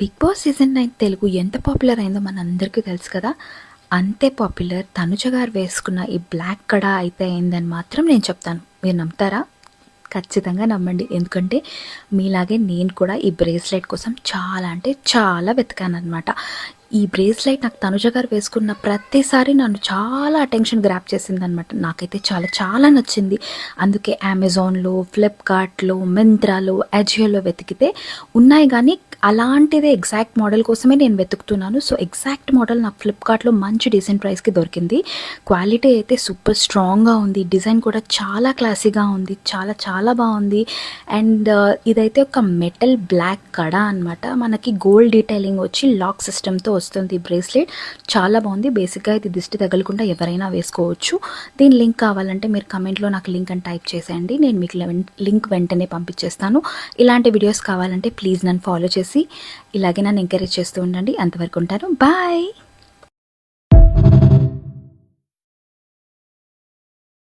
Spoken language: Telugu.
బిగ్ బాస్ సీజన్ 9 తెలుగు ఎంత పాపులర్ అయిందో మనందరికీ తెలుసు కదా! అంతే పాపులర్ తనుజ గారు వేసుకున్న ఈ బ్లాక్ కడా అయితే అయిందని మాత్రం నేను చెప్తాను. మీరు నమ్ముతారా? ఖచ్చితంగా నమ్మండి. ఎందుకంటే మీలాగే నేను కూడా ఈ బ్రేస్లెట్ కోసం చాలా అంటే చాలా వెతికాననమాట. ఈ బ్రేస్లెట్ నాకు తనుజ గారు వేసుకున్న ప్రతిసారి నన్ను చాలా అటెన్షన్ గ్రాప్ చేసిందనమాట. నాకైతే చాలా చాలా నచ్చింది. అందుకే అమెజాన్‌లో, ఫ్లిప్‌కార్ట్‌లో, మింత్రాలో, అజియోలో వెతికితే ఉన్నాయి కానీ అలాంటిదే ఎగ్జాక్ట్ మోడల్ కోసమే నేను వెతుకుతున్నాను. సో, ఎగ్జాక్ట్ మోడల్ నాకు ఫ్లిప్‌కార్ట్‌లో మంచి డీసెంట్ ప్రైస్‌కి దొరికింది. క్వాలిటీ అయితే సూపర్ స్ట్రాంగ్‌గా ఉంది. డిజైన్ కూడా చాలా క్లాసీగా ఉంది. చాలా చాలా బాగుంది. అండ్ ఇదైతే ఒక మెటల్ బ్లాక్ కడ అనమాట. మనకి గోల్డ్ డీటెయిలింగ్ వచ్చి లాక్ సిస్టమ్‌తో వస్తుంది ఈ బ్రేస్లెట్. చాలా బాగుంది. బేసిక్‌గా ఇది దిష్టి తగలకుండా ఎవరైనా వేసుకోవచ్చు. దీని లింక్ కావాలంటే మీరు కమెంట్‌లో నాకు లింక్ అని టైప్ చేసేయండి. నేను మీకు లింక్ వెంటనే పంపించేస్తాను. ఇలాంటి వీడియోస్ కావాలంటే ప్లీజ్ నన్ను ఫాలో చేసి ఇలాగే నన్ను ఎంకరేజ్ చేస్తూ ఉండండి. అంతవరకు ఉంటాను. బాయ్.